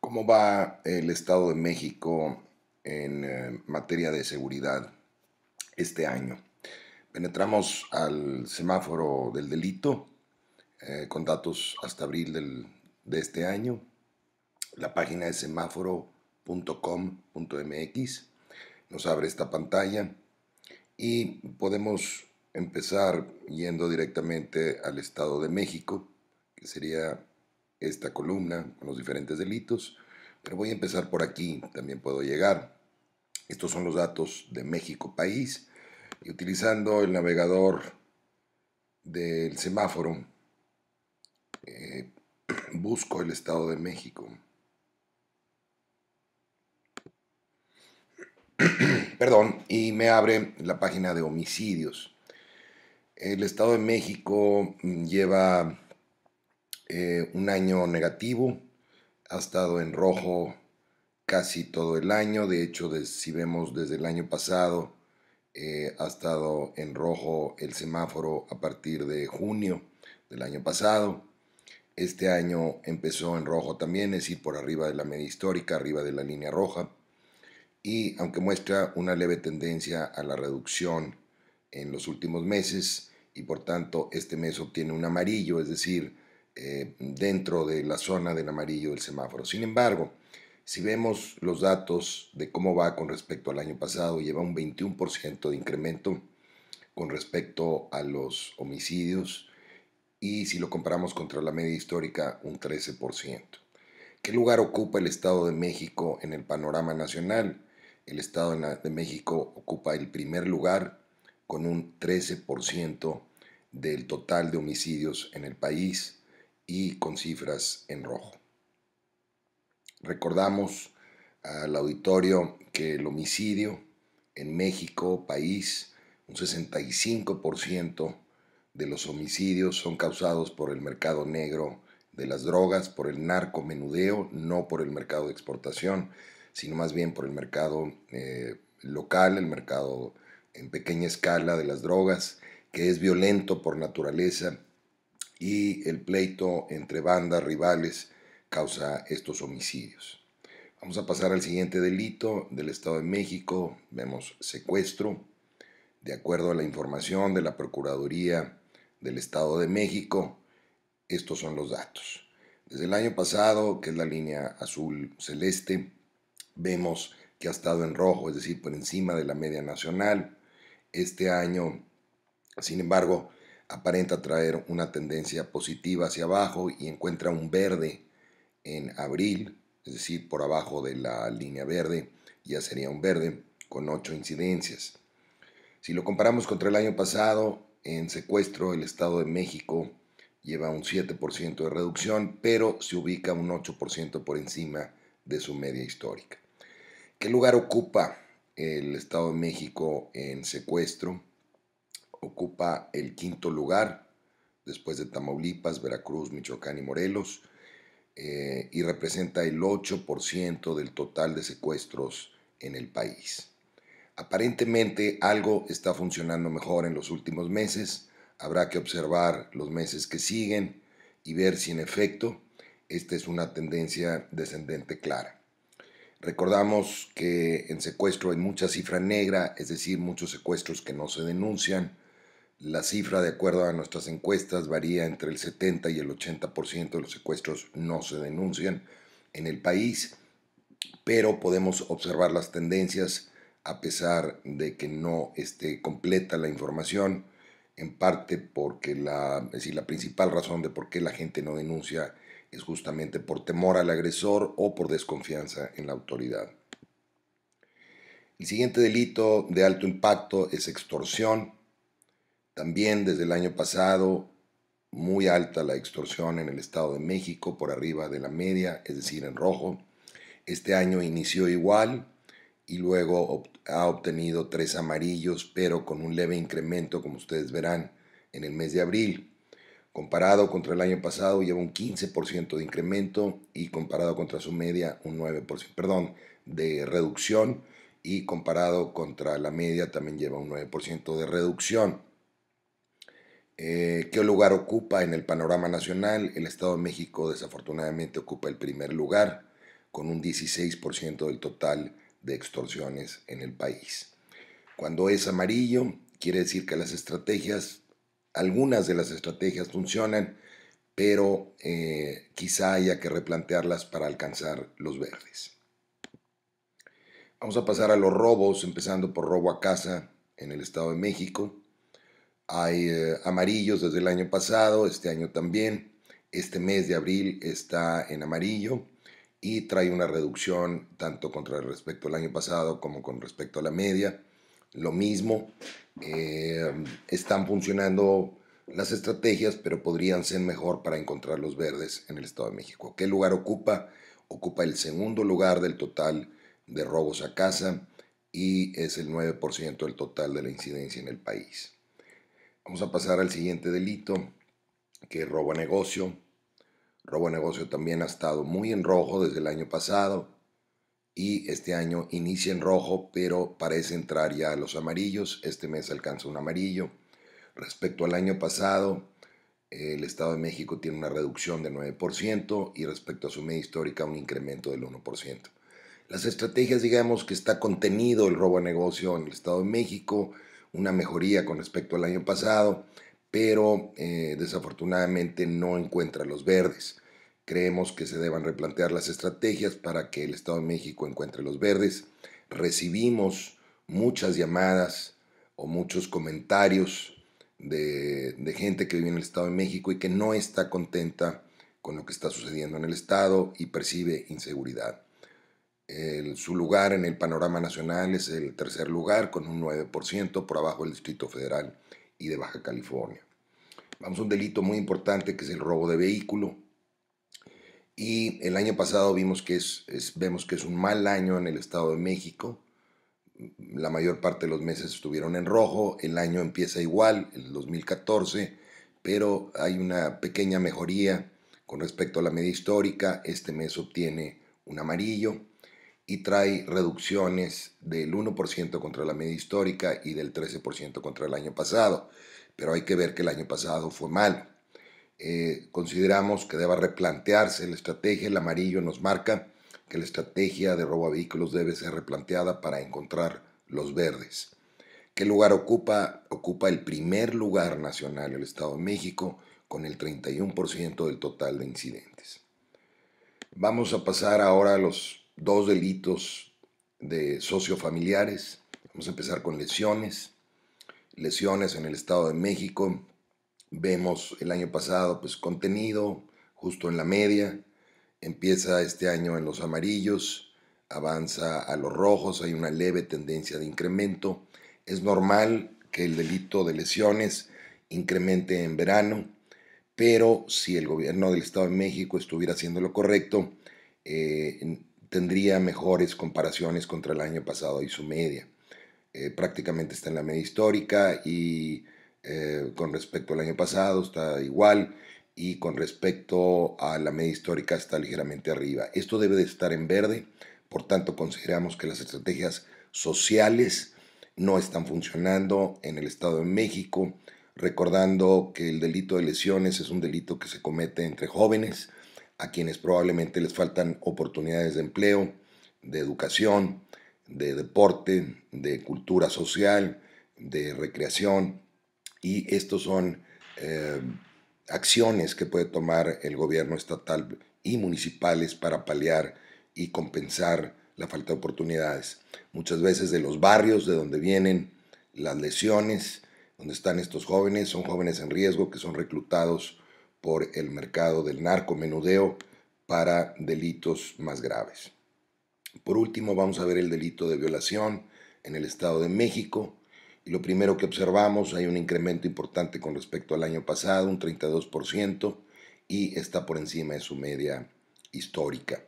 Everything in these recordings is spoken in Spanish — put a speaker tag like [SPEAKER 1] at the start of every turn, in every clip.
[SPEAKER 1] ¿Cómo va el Estado de México en materia de seguridad este año? Penetramos al semáforo del delito con datos hasta abril de este año. La página es semáforo.com.mx. Nos abre esta pantalla y podemos empezar yendo directamente al Estado de México, que sería esta columna con los diferentes delitos, pero voy a empezar por aquí, también puedo llegar. Estos son los datos de México país y utilizando el navegador del semáforo eh, busco el Estado de México. Perdón, y me abre la página de homicidios. El Estado de México lleva un año negativo, ha estado en rojo casi todo el año. De hecho, si vemos desde el año pasado, ha estado en rojo el semáforo a partir de junio del año pasado. Este año empezó en rojo también, es decir, por arriba de la media histórica, arriba de la línea roja. Y aunque muestra una leve tendencia a la reducción en los últimos meses, y por tanto este mes obtiene un amarillo, es decir, dentro de la zona del amarillo del semáforo. Sin embargo, si vemos los datos de cómo va con respecto al año pasado, lleva un 21% de incremento con respecto a los homicidios y si lo comparamos contra la media histórica, un 13%. ¿Qué lugar ocupa el Estado de México en el panorama nacional? El Estado de México ocupa el primer lugar con un 13% del total de homicidios en el país y con cifras en rojo. Recordamos al auditorio que el homicidio en México, país, un 65% de los homicidios son causados por el mercado negro de las drogas, por el narcomenudeo, no por el mercado de exportación, sino más bien por el mercado local, el mercado en pequeña escala de las drogas, que es violento por naturaleza, y el pleito entre bandas rivales causa estos homicidios. Vamos a pasar al siguiente delito del Estado de México. Vemos secuestro. De acuerdo a la información de la Procuraduría del Estado de México, estos son los datos. Desde el año pasado, que es la línea azul celeste, vemos que ha estado en rojo, es decir, por encima de la media nacional. Este año, sin embargo, aparenta traer una tendencia positiva hacia abajo y encuentra un verde en abril, es decir, por abajo de la línea verde, ya sería un verde con 8 incidencias. Si lo comparamos contra el año pasado, en secuestro el Estado de México lleva un 7% de reducción, pero se ubica un 8% por encima de su media histórica. ¿Qué lugar ocupa el Estado de México en secuestro? Ocupa el quinto lugar, después de Tamaulipas, Veracruz, Michoacán y Morelos, y representa el 8% del total de secuestros en el país. Aparentemente algo está funcionando mejor en los últimos meses, habrá que observar los meses que siguen y ver si en efecto esta es una tendencia descendente clara. Recordamos que en secuestro hay mucha cifra negra, es decir, muchos secuestros que no se denuncian. La cifra, de acuerdo a nuestras encuestas, varía entre el 70 y el 80% de los secuestros no se denuncian en el país, pero podemos observar las tendencias a pesar de que no esté completa la información, en parte porque es decir, la principal razón de por qué la gente no denuncia es justamente por temor al agresor o por desconfianza en la autoridad. El siguiente delito de alto impacto es extorsión. También desde el año pasado, muy alta la extorsión en el Estado de México, por arriba de la media, es decir, en rojo. Este año inició igual y luego ha obtenido 3 amarillos, pero con un leve incremento, como ustedes verán, en el mes de abril. Comparado contra el año pasado lleva un 15% de incremento y comparado contra su media un 9%, perdón, de reducción, y comparado contra la media también lleva un 9% de reducción. ¿Qué lugar ocupa en el panorama nacional? El Estado de México desafortunadamente ocupa el primer lugar con un 16% del total de extorsiones en el país. Cuando es amarillo, quiere decir que algunas de las estrategias funcionan, pero quizá haya que replantearlas para alcanzar los verdes. Vamos a pasar a los robos, empezando por robo a casa en el Estado de México. Hay amarillos desde el año pasado, este año también. Este mes de abril está en amarillo y trae una reducción tanto contra respecto al año pasado como con respecto a la media. Lo mismo, están funcionando las estrategias, pero podrían ser mejor para encontrar los verdes en el Estado de México. ¿Qué lugar ocupa? Ocupa el segundo lugar del total de robos a casa y es el 9% del total de la incidencia en el país. Vamos a pasar al siguiente delito, que es robo a negocio. Robo a negocio también ha estado muy en rojo desde el año pasado y este año inicia en rojo, pero parece entrar ya a los amarillos. Este mes alcanza un amarillo. Respecto al año pasado, el Estado de México tiene una reducción de 9% y respecto a su media histórica un incremento del 1%. Las estrategias, digamos que está contenido el robo a negocio en el Estado de México, una mejoría con respecto al año pasado, pero desafortunadamente no encuentra los verdes. Creemos que se deban replantear las estrategias para que el Estado de México encuentre los verdes. Recibimos muchas llamadas o muchos comentarios de gente que vive en el Estado de México y que no está contenta con lo que está sucediendo en el Estado y percibe inseguridad. Su lugar en el panorama nacional es el tercer lugar con un 9% por abajo del Distrito Federal y de Baja California. Vamos a un delito muy importante que es el robo de vehículo. Y el año pasado vemos que es un mal año en el Estado de México. La mayor parte de los meses estuvieron en rojo. El año empieza igual, el 2014, pero hay una pequeña mejoría con respecto a la media histórica. Este mes obtiene un amarillo y trae reducciones del 1% contra la media histórica y del 13% contra el año pasado. Pero hay que ver que el año pasado fue malo. Consideramos que deba replantearse la estrategia. El amarillo nos marca que la estrategia de robo a vehículos debe ser replanteada para encontrar los verdes. ¿Qué lugar ocupa? Ocupa el primer lugar nacional el Estado de México con el 31% del total de incidentes. Vamos a pasar ahora a los dos delitos de sociofamiliares. Vamos a empezar con lesiones. Lesiones en el Estado de México. Vemos el año pasado pues contenido justo en la media. Empieza este año en los amarillos, avanza a los rojos, hay una leve tendencia de incremento. Es normal que el delito de lesiones incremente en verano, pero si el gobierno del Estado de México estuviera haciendo lo correcto, tendría mejores comparaciones contra el año pasado y su media. Prácticamente está en la media histórica y con respecto al año pasado está igual y con respecto a la media histórica está ligeramente arriba. Esto debe de estar en verde, por tanto consideramos que las estrategias sociales no están funcionando en el Estado de México, recordando que el delito de lesiones es un delito que se comete entre jóvenes, a quienes probablemente les faltan oportunidades de empleo, de educación, de deporte, de cultura social, de recreación, y estos son acciones que puede tomar el gobierno estatal y municipales para paliar y compensar la falta de oportunidades. Muchas veces de los barrios de donde vienen las lesiones, donde están estos jóvenes, son jóvenes en riesgo que son reclutados por el mercado del narcomenudeo para delitos más graves. Por último, vamos a ver el delito de violación en el Estado de México. Y lo primero que observamos, hay un incremento importante con respecto al año pasado, un 32%, y está por encima de su media histórica.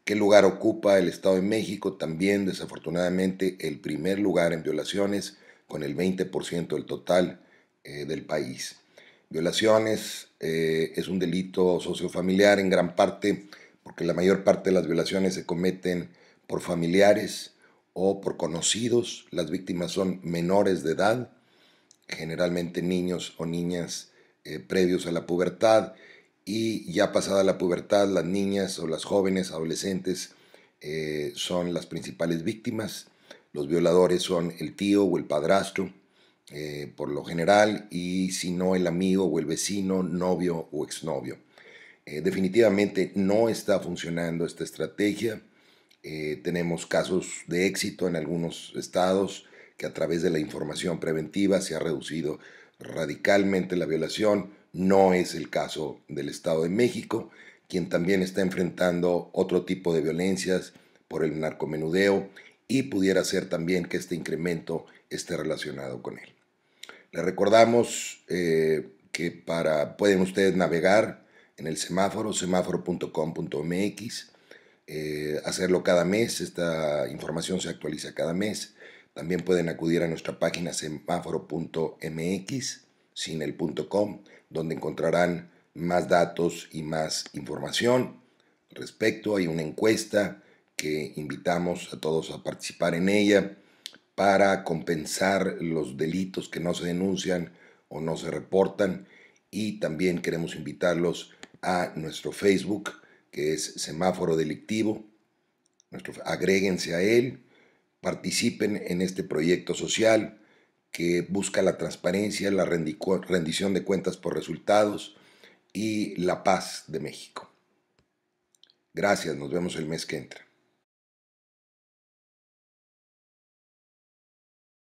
[SPEAKER 1] ¿Qué lugar ocupa el Estado de México? También, desafortunadamente, el primer lugar en violaciones, con el 20% del total del país. Violaciones es un delito sociofamiliar en gran parte, porque la mayor parte de las violaciones se cometen por familiares o por conocidos. Las víctimas son menores de edad, generalmente niños o niñas previos a la pubertad, y ya pasada la pubertad las niñas o las jóvenes adolescentes son las principales víctimas. Los violadores son el tío o el padrastro, por lo general, y si no el amigo o el vecino, novio o exnovio. Definitivamente no está funcionando esta estrategia. Tenemos casos de éxito en algunos estados que a través de la información preventiva se ha reducido radicalmente la violación. No es el caso del Estado de México, quien también está enfrentando otro tipo de violencias por el narcomenudeo y pudiera ser también que este incremento esté relacionado con él. Les recordamos que pueden ustedes navegar en el semáforo, semáforo.com.mx, hacerlo cada mes. Esta información se actualiza cada mes. También pueden acudir a nuestra página semáforo.mx, sin el .com, donde encontrarán más datos y más información al respecto. Hay una encuesta que invitamos a todos a participar en ella para compensar los delitos que no se denuncian o no se reportan, y también queremos invitarlos a nuestro Facebook, que es Semáforo Delictivo. Agréguense a él, participen en este proyecto social que busca la transparencia, la rendición de cuentas por resultados y la paz de México. Gracias, nos vemos el mes que entra.